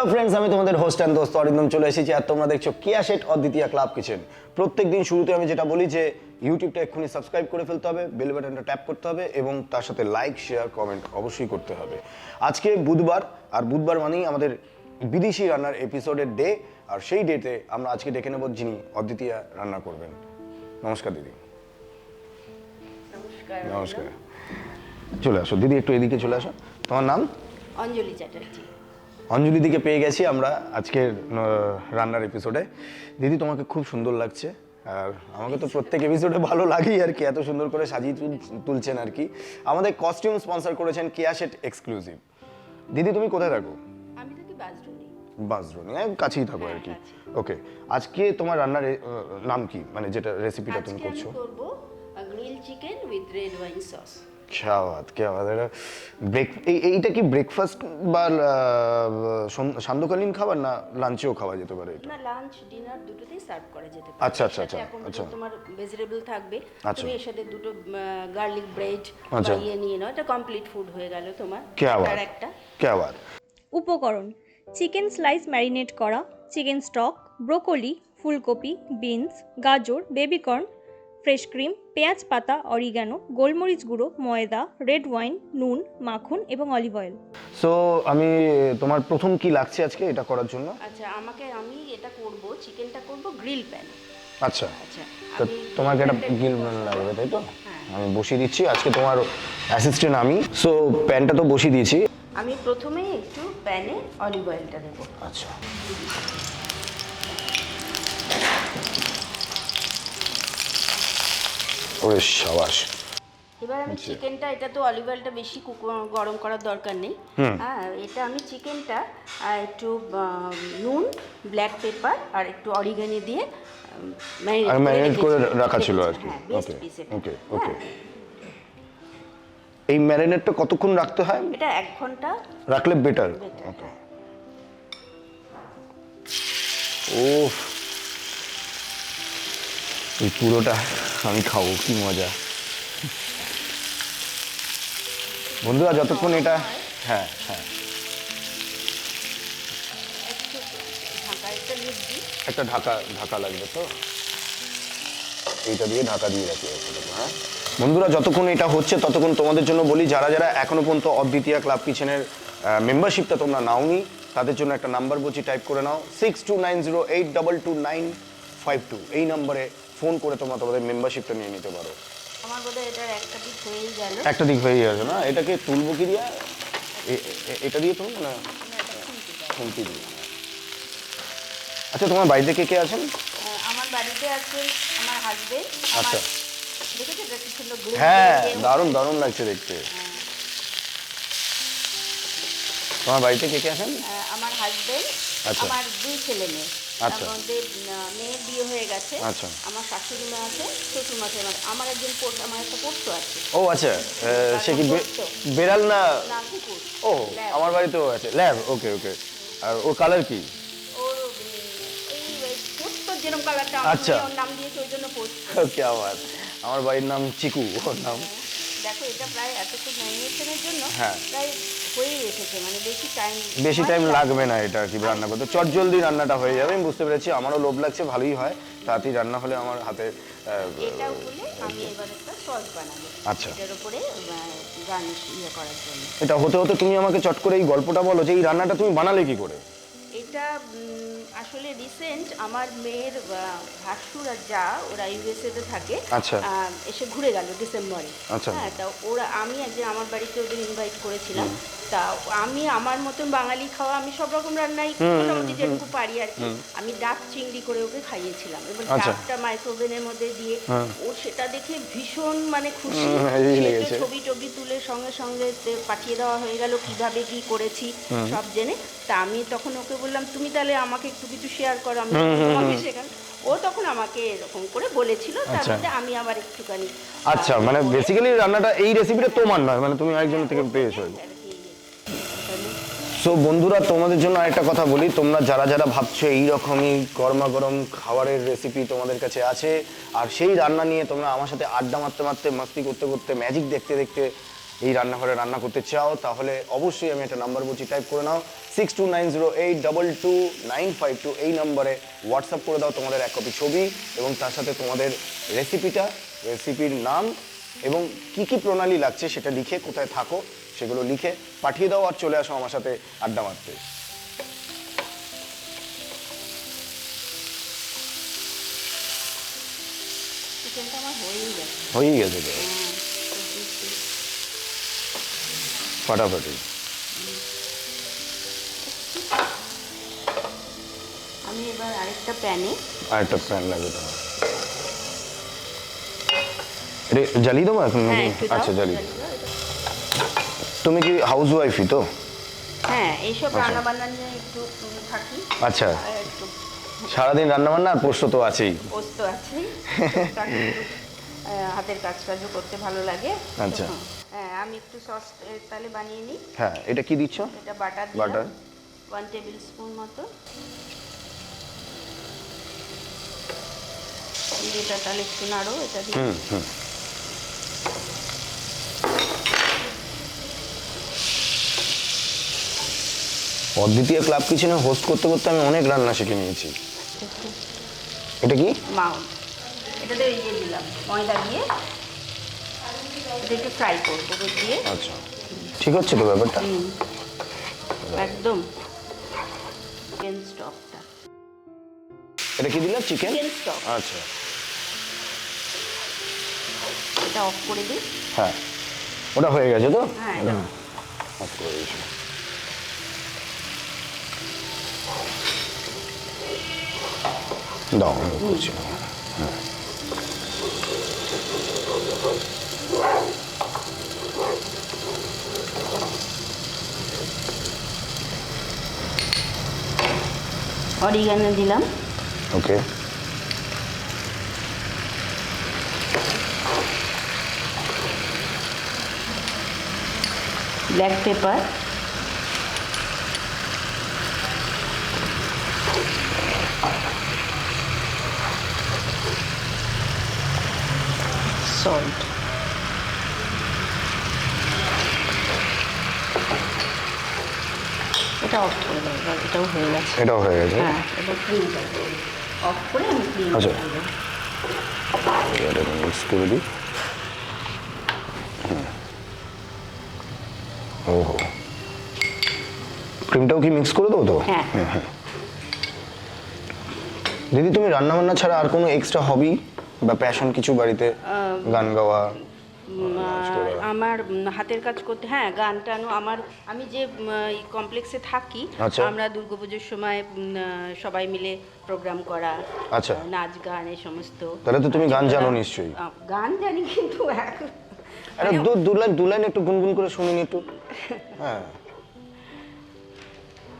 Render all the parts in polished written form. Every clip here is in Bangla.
হ্যালো ফ্রেন্ডস, আমি তোমাদের হোস্ট অ্যান্ড দোস্ত অরিন্দম চলে এসেছি। আর তোমরা দেখছো কেয়া শেট অদ্বিতীয়া ক্লাব কিচেন। প্রত্যেকদিন শুরুতে আমি যেটা বলি যে ইউটিউবটা এক্ষুনি সাবস্ক্রাইব করে ফেলতে হবে, বেল বাটনটা ট্যাপ করতে হবে এবং তার সাথে লাইক শেয়ার কমেন্ট অবশ্যই করতে হবে। আজকে বুধবার, আর বুধবার মানেই আমাদের বিদেশি রান্নার এপিসোডের ডে। আর সেই ডেতে আমরা আজকে ডেকে নেব যিনি অদ্বিতীয়া রান্না করবেন। নমস্কার দিদি। নমস্কার। চলে আসো দিদি, একটু এদিকে চলে আসো। তোমার নাম? অঞ্জলি চ্যাটার্জি। অঞ্জলি দিকে পেয়ে গেছি আমরা আজকের রান্নার এপিসোডে। দিদি তোমাকে খুব সুন্দর লাগছে, আর আমাকে তো প্রত্যেক এপিসোডে ভালো লাগেই আর কি, এত সুন্দর করে সাজিয়ে তুলছেন আর কি। আমাদের কস্টিউম স্পন্সর করেছেন কেয়া শেট এক্সক্লুসিভ। দিদি তুমি কোথায় থাকো? আমি থাকি বাজরুনি। বাজরুনি, কাছেই থাকো আর কি। ওকে, আজকে তোমার রান্নার নাম কি, মানে যেটা রেসিপিটা তুমি করছো? আজকে আমি করব grill chicken with red wine sauce. क्या बात, क्या बात। এইটা কি ব্রেকফাস্ট বা সান্ধ্যকালীন খাবার না লাঞ্চেও খাওয়া যেতে পারে এটা? না, লাঞ্চ ডিনার দুটোতেই সার্ভ করা যেতে পারে। আচ্ছা আচ্ছা আচ্ছা আচ্ছা, তোমার ভেজিটেবল থাকবে, আচ্ছা। তুমি এর সাথে দুটো গার্লিক ব্রেড আচ্ছা। বানিয়ে নিয়ে নাও, এটা কমপ্লিট ফুড হয়ে গেল তোমার। क्या बात, আর একটা क्या बात। উপকরণ: চিকেন স্লাইস ম্যারিনেট করা, চিকেন স্টক, ব্রোকলি, ফুলকপি, বিনস, গাজর, বেবিকর্ন, ফ্রেশ ক্রিম, পেঁয়াজ পাতা, অরিগ্যানো, গোলমরিচ গুঁড়ো, ময়দা, রেড ওয়াইন, নুন, মাখন এবং অলিভ অয়েল। সো আমি তোমার প্রথম কি লাগছে আজকে এটা করার জন্য? আচ্ছা, আমি এটা করব, চিকেনটা করব গ্রিল প্যান। আচ্ছা আচ্ছা, তো তোমাকে একটা গ্রিল প্যান লাগবে তাই তো? আমি বসিয়ে দিচ্ছি, আজকে তোমার অ্যাসিস্ট্যান্ট আমি। সো প্যানটা তো বসিয়ে দিয়েছি। আমি প্রথমেই একটু প্যানে অলিভ অয়েলটা দেবো। আচ্ছা, ওরে শাবাশ। এবার আমি চিকেনটা, এটা তো অলিভ অয়েলটা বেশি গরম করার দরকার নেই। হ্যাঁ, এটা আমি চিকেনটা একটু নুন, ব্ল্যাক পেপার আর একটু অরিগানি দিয়ে ম্যারিনেট করে রাখা ছিল আর কি। হ্যাঁ, বেস্ট ওকে পিস এটা। ওকে ওকে। এই ম্যারিনেটটা কতক্ষণ রাখতে হয়? এটা 1 ঘন্টা রাখলে বেটার। ওকে। ওফ, এই পুরোটা আমি খাবো, কি মজা। বন্ধুরা যতক্ষণ এটা, হ্যাঁ হ্যাঁ, একটা ঢাকা লাগবে তো, এইটা দিয়ে ঢাকা দিয়ে রাখি। হ্যাঁ বন্ধুরা, যতক্ষণ এটা হচ্ছে ততক্ষণ তোমাদের জন্য বলি, যারা যারা এখনো পর্যন্ত অদ্বিতীয়া ক্লাব কিচেনের মেম্বারশিপটা তোমরা নাওনি, তাদের জন্য একটা নাম্বার বলছি, টাইপ করে নাও 6290822952। এই নাম্বারে ফোন করে তোমরা তোমাদের মেম্বারশিপটা নিয়ে নিতে পারো। আমার বোধহয় এটার একটা দিক হয়েই গেল। একটা দিক হয়ে গেছে না? এটাকে তুলবো কি দিয়া? এটা দিয়ে তুলবো না, খুন্তি দিয়ে। আচ্ছা, তোমার বাড়িতে কে কে আছেন? আমার বাড়িতে আছে আমার হাজবেন্ড। আচ্ছা, দেখেছো এটা কি সুন্দর গ্রিল? হ্যাঁ দারুণ দারুণ লাগছে দেখতে। তোমার বাড়িতে কে কে আছেন? আমার হাজবেন্ড, আচ্ছা। আমার 2 ছেলে মেয়ে। আচ্ছা। তার মধ্যে মেয়ের বিয়ে হয়ে গেছে। আচ্ছা। আমার শাশুড়ি মা আছে, শ্বশুর মা আছে, আমার একজন আমার একটা পোষ্য আছে। ও আচ্ছা, সে কি বেড়াল না? না, কুকুর। ও, আমার বাড়িতেও আছে ল্যাব। ওকে ওকে। আর ওর কালার কি? ওর এই পোস্ত যেরকম কালারটা, আচ্ছা। ওর নাম দিয়েছে ওই জন্য পোস্ত। ওকে, আমার বাড়ির নাম চিকু, ওর নাম। দেখো, এটা প্রায় এতটুকু ম্যারিনেশনের জন্য হ্যাঁ প্রায় হয়েই এসেছে, মানে বেশি টাইম লাগবে না এটা কি রান্না করতে, চটজলদি রান্নাটা হয়ে যাবে। আমি বুঝতে পেরেছি, আমারও লোভ লাগছে, ভালোই হয়, তাড়াতাড়ি রান্না হলে আমার হাতে। এটা হলে আমি এবার একটা সস বানাবো। আচ্ছা। এটার উপরে গার্নিশ করার জন্য। এটা হতে হতে তুমি আমাকে চট করে এই গল্পটা বলো যে এই রান্নাটা তুমি বানালে কি করে? এটা আসলে রিসেন্ট আমার মেয়ের ভাসুর আর যা, ওরা ইউএসএতে থাকে। আচ্ছা। এসে ঘুরে গেল ডিসেম্বরে। আচ্ছা। হ্যাঁ, তা আমি একদিন আমার বাড়িতে ওদের ইনভাইট করেছিলাম। তা আমি আমার মতন বাঙালি খাওয়া, আমি সব রকম রান্নাই মোটামুটি যেটুকু পারি আর কি, আমি ডাক চিংড়ি করে ওকে খাইয়েছিলাম। এবার ডাকটা মাইক্রোওভেনের মধ্যে দিয়ে ও সেটা দেখে ভীষণ মানে খুশি। ছবি টবি তুলে সঙ্গে সঙ্গে পাঠিয়ে দেওয়া হয়ে গেল, কিভাবে কি করেছি সব জেনে। তা আমি তখন ওকে বললাম, তুমি তাহলে আমাকে একটু কিছু শেয়ার করো, আমি তোমাকে শেখান। ও তখন আমাকে এরকম করে বলেছিল, তার মধ্যে আমি আবার একটুখানি। আচ্ছা, মানে বেসিক্যালি রান্নাটা এই রেসিপিটা তোমার নয়, মানে তুমি আরেকজনের থেকে পেয়েছো। সো বন্ধুরা, তোমাদের জন্য আরেকটা কথা বলি, তোমরা যারা যারা ভাবছো এইরকমই গরমা গরম খাবারের রেসিপি তোমাদের কাছে আছে, আর সেই রান্না নিয়ে তোমরা আমার সাথে আড্ডা মারতে মারতে, মাস্তি করতে করতে, ম্যাজিক দেখতে দেখতে এই রান্নাঘরে রান্না করতে চাও তাহলে অবশ্যই আমি একটা নাম্বার বলছি, টাইপ করে নাও 6290822952, এই নাম্বারে হোয়াটসঅ্যাপ করে দাও তোমাদের এক কপি ছবি এবং তার সাথে তোমাদের রেসিপির নাম এবং কি কি প্রণালী লাগছে সেটা লিখে, কোথায় থাকো সেগুলো লিখে পাঠিয়ে দাও আর চলে আসো আমার সাথে আড্ডা মারতে। চিকেনটা আমার হয়েই হয়েই গেছে। গেছে তো ফাটাফাটি। আমি এবার আরেকটা প্যানে লাগবে তো, এটা জ্বালিয়ে দেবো এখন? আচ্ছা জ্বালিয়ে। তুমি কি হাউস ওয়াইফই তো? হ্যাঁ, এইসব রান্না বান্না নিয়ে একটু থাকি। আচ্ছা, আর একটু সারাদিন রান্না বান্না আর পোস্ত তো আছেই। পোস্ত আছেই, হাতের কাজ টাজও করতে ভালো লাগে। আচ্ছা, হ্যাঁ, আমি একটু সস তাহলে বানিয়ে নিই। হ্যাঁ, এটা কি দিচ্ছ? এটা বাটার, 1 টেবিল স্পুন মতো। এটা তাহলে একটু নাড়ো, এটা দিয়ে। অদ্বিতীয় ক্লাব কিচেনে হোস্ট করতে করতে আমি অনেক রান্না শিখে নিয়েছি। এটা কি? মাউন্ট, এটাতে দিলাম ময়দা দিয়ে, এটা একটু ফ্রাই করবো দিয়ে। আচ্ছা, ঠিক হচ্ছে তো ব্যাপারটা? একদম। চিকেন স্টকটা, এটা কি দিলাম? Chicken stock. আচ্ছা, এটা অফ করে দিই। হ্যাঁ, ওটা হয়ে গেছে তো? হ্যাঁ, অফ করে দিয়েছি। দাও, করছি। হ্যাঁ, অরিগানো দিলাম। ওকে, ব্ল্যাক পেপার, সল্ট, এটা অফ করে দেবো। এটাও হয়ে গেছে। এটাও হয়ে গেছে। হ্যাঁ, এবার ক্লিন করবো, অফ করে আমি ক্লিন আচ্ছা, করবো। এটা মিক্স করে দিই। ওহো, ক্রিমটাও কি মিক্স করে দেবো তো? হ্যাঁ। দিদি, তুমি রান্না বান্না ছাড়া আর কোনো এক্সট্রা হবি বা প্যাশন কিছু বাড়িতে? গান গাওয়া? আমার হাতের কাজ করতে, হ্যাঁ, গান টানও আমার। আমি যে কমপ্লেক্সে থাকি, আচ্ছা, আমরা দুর্গাপুজোর সময় সবাই মিলে প্রোগ্রাম করা, আচ্ছা, নাচ গান এই সমস্ত। তাহলে তো তুমি গান জানো নিশ্চয়ই? গান জানি, কিন্তু আরে দু লাইন একটু গুনগুন করে শুনিনি একটু? হ্যাঁ,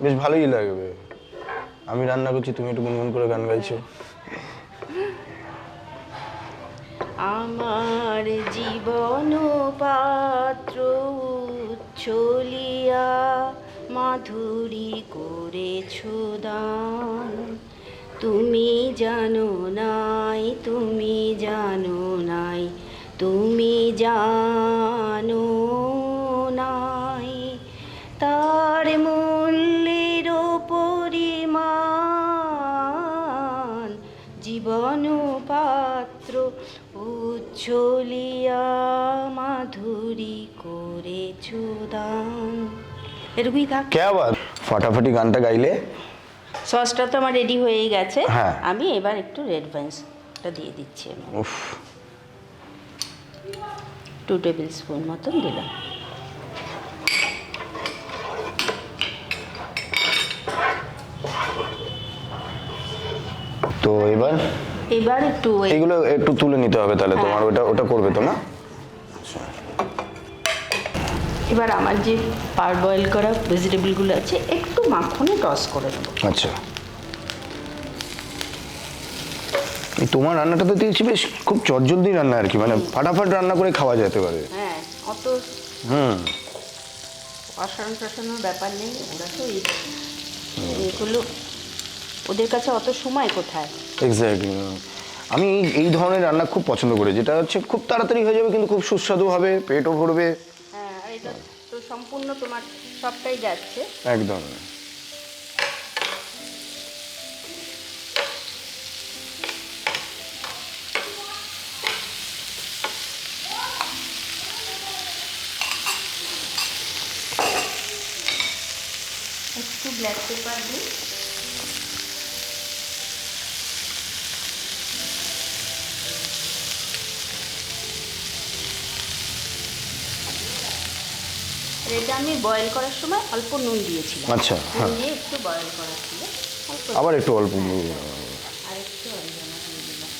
বেশ ভালোই লাগবে। আমি রান্না করছি, তুমি একটু গুনগুন করে গান গাইছো। আমার জীবন পাত্র উচ্ছলিয়া মাধুরী করেছো দান, তুমি জানো নাই, তুমি জানো নাই, তুমি জানো নাই, তার মূল্যের পরিমাণ জীবন পাত্র উচ্ছলিয়া মাধুরী করেছো দান। এরকমই থাক। কে আবার ফাটাফাটি গানটা গাইলে। সসটা তো আমার রেডি হয়ে গেছে। হ্যাঁ, আমি এবার একটু রেড ওয়াইনটা দিয়ে দিচ্ছি। উফ, 2 টেবিল স্পুন মতন দিলাম। তো এবার একটু এইগুলো একটু তুলে নিতে হবে তাহলে। তোমার ওটা করবে তো না? এবার আমার যে পার বয়েল করা ভেজিটেবলগুলো আছে একটু মাখনে টস করে নেবো। আচ্ছা, তোমার রান্নাটা তো দেখছি বেশ খুব চটজলদি রান্না আর কি, মানে ফাটাফাট রান্না করে খাওয়া যেতে পারে। হ্যাঁ, অত অসাধারণ ব্যাপার নেই। ওরা তো এগুলো, ওদের কাছে অত সময় কোথায়। এক্স্যাক্টলি। আমি এই ধরনের রান্না খুব পছন্দ করি, যেটা হচ্ছে খুব তাড়াতাড়ি হয়ে যাবে কিন্তু খুব সুস্বাদু হবে, পেটও ভরবে। হ্যাঁ, এটা তো সম্পূর্ণ তোমার সবটাই যাচ্ছে। একদম। একটু ব্ল্যাক পেপার দিই। এটা আমি বয়েল করার সময় অল্প নুন দিয়েছিলাম। আচ্ছা, হ্যাঁ। নুন দিয়ে একটু বয়েল করা ছিল, আবার একটু অল্প আর একটু অরিগানো দিয়ে দিলাম।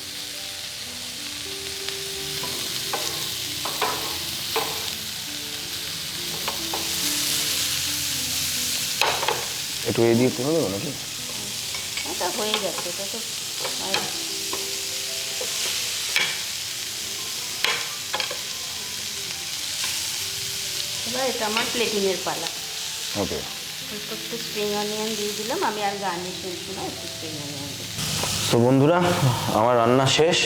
একটু এই দিয়ে করে দেবো নাকি? এটা হয়ে যাচ্ছে, এটা তো এবার এটা আমার প্লেটিংয়ের পালা। ওকে। একটু স্প্রিং অনিয়ন দিয়ে দিলাম, আমি আর গার্নিশ করছি না, একটু স্প্রিং অনিয়ন দিই। তো বন্ধুরা, আমার রান্না শেষ,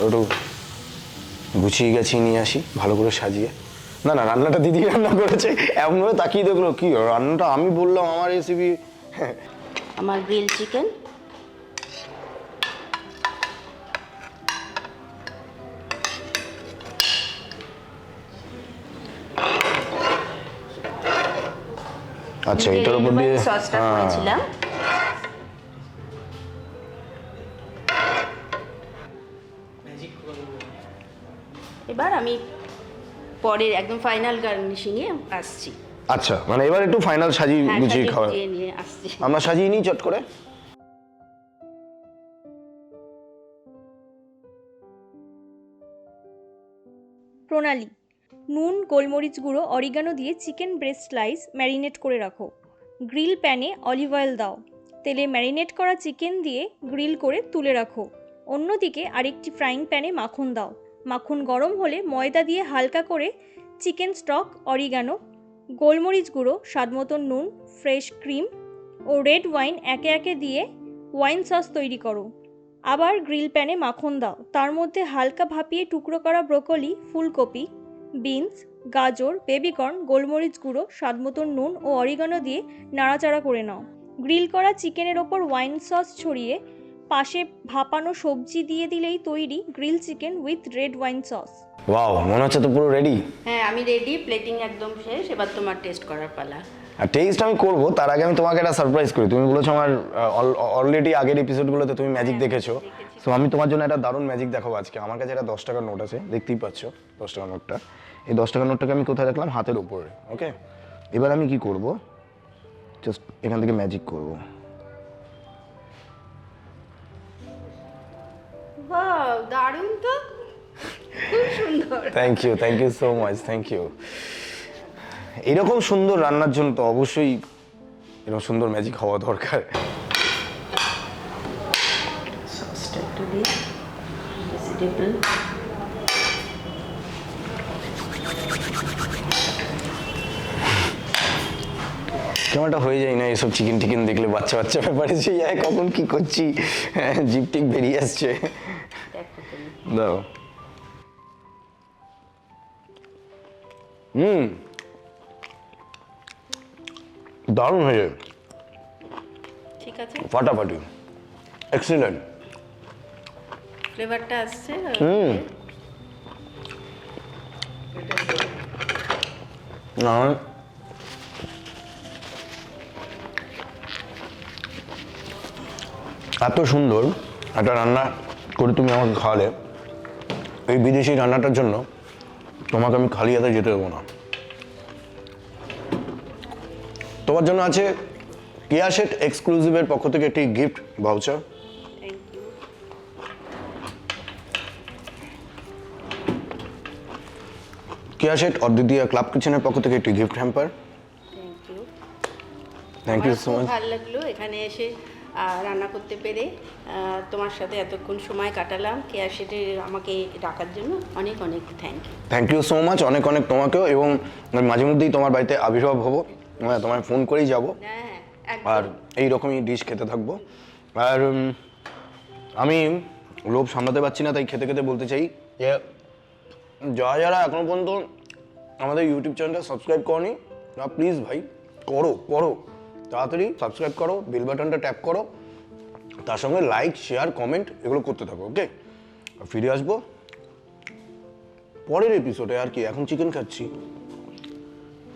একটু গুছিয়ে গেছি, নিয়ে আসি ভালো করে সাজিয়ে। না না, রান্নাটা দিদি রান্না করেছে, এমনভাবে তাকিয়ে দেখলো কি রান্নাটা আমি বললাম আমার রেসিপি। আমার গ্রিল চিকেন, আচ্ছা, এটার উপর দিয়ে সসটা করেছিলাম। এবার আমি পরের একদম ফাইনাল গার্নিশিংয়ে আসছি। আচ্ছা, মানে এবার একটু ফাইনাল সাজিয়ে গুছিয়ে খাওয়া নিয়ে আসছি। আমরা সাজিয়ে নিই চট করে। প্রণালী: নুন, গোলমরিচ গুঁড়ো, অরিগানো দিয়ে চিকেন ব্রেস্ট স্লাইস ম্যারিনেট করে রাখো। গ্রিল প্যানে অলিভ অয়েল দাও, তেলে ম্যারিনেট করা চিকেন দিয়ে গ্রিল করে তুলে রাখো। অন্যদিকে আরেকটি ফ্রাইং প্যানে মাখন দাও। মাখন গরম হলে ময়দা দিয়ে হালকা করে চিকেন স্টক, অরিগানো, গোলমরিচ গুঁড়ো, স্বাদমতো নুন, ফ্রেশ ক্রিম ও রেড ওয়াইন একে একে দিয়ে ওয়াইন সস তৈরি করো। আবার গ্রিল প্যানে মাখন দাও, তার মধ্যে হালকা ভাপিয়ে টুকরো করা ব্রোকলি, ফুলকপি, বিনস, গাজর, বেবিকর্ন, গোলমরিচ গুঁড়ো, স্বাদমতো নুন ও অরিগানো দিয়ে নাড়াচাড়া করে নাও। গ্রিল করা চিকেনের ওপর ওয়াইন সস ছড়িয়ে পাশে ভাপানো সবজি দিয়ে দিলেই তৈরি grill chicken with red wine sauce. Wow, মনে হচ্ছে তো পুরো রেডি। হ্যাঁ, আমি রেডি, প্লেটিং একদম শেষ, এবার তোমার টেস্ট করার পালা। আর টেস্ট আমি করবো, তার আগে আমি তোমাকে একটা সারপ্রাইজ করি। তুমি বলেছো আমার অলরেডি আগের এপিসোডগুলোতে তুমি ম্যাজিক দেখেছো, তো আমি তোমার জন্য একটা দারুণ ম্যাজিক দেখাবো আজকে। আমার কাছে একটা 10 টাকার নোট আছে, দেখতেই পাচ্ছ 10 টাকার নোটটা। এই 10 টাকার নোটটাকে আমি কোথায় রাখলাম? হাতের উপরে। ওকে, এবার আমি কি করব, জাস্ট এখান থেকে ম্যাজিক করব। বাহ, দারুণ তো, খুব সুন্দর। Thank you so much, thank you. এরকম সুন্দর রান্নার জন্য তো অবশ্যই এরকম সুন্দর ম্যাজিক হওয়া দরকার। সসটা একটু দিই, ভেজিটেবল। কেমন একটা হয়ে যায় না এসব চিকেন টিকেন দেখলে, বাচ্চা বাচ্চা ব্যাপারে যে যায়, কখন কি করছি, জিপ টিক বেরিয়ে আসছে। দাও। দারুণ হয়ে, ঠিক আছে, ফাটাফাটি, এক্সিলেন্ট। ফ্লেভারটা আসছে। না, এত সুন্দর একটা রান্না করে তুমি আমাকে খাওয়ালে, এই বিদেশি রান্নাটার জন্য তোমাকে আমি খালি হাতে যেতে দেবো না। তোমার জন্য আছে কেয়া শেট এক্সক্লুসিভের পক্ষ থেকে একটি gift voucher. Thank you. Keya Seth অদ্বিতীয় ক্লাব কিচেনের পক্ষ থেকে একটি gift hamper. Thank you so much. ভালো লাগলো এখানে এসে রান্না করতে পেরে, তোমার সাথে এতক্ষণ সময় কাটালাম। কেয়া শেটে আমাকে ডাকার জন্য অনেক অনেক থ্যাংক ইউ সো মাচ, অনেক অনেক তোমাকেও। এবং আমি মাঝে মধ্যেই তোমার বাড়িতে আবির্ভাব হবো, তোমায় ফোন করেই যাবো, আর এই রকমই ডিশ খেতে থাকবো। আর আমি লোভ সামলাতে পারছি না, তাই খেতে খেতে বলতে চাই যে যারা যারা এখনো পর্যন্ত আমাদের ইউটিউব চ্যানেলটা সাবস্ক্রাইব করনি না প্লিজ ভাই করো করো, তাড়াতাড়ি সাবস্ক্রাইব করো, বেল বাটনটা ট্যাপ করো, তার সঙ্গে লাইক শেয়ার কমেন্ট এগুলো করতে থাকো। ওকে, আর ফিরে আসবো পরের এপিসোডে। আর কি, এখন চিকেন খাচ্ছি।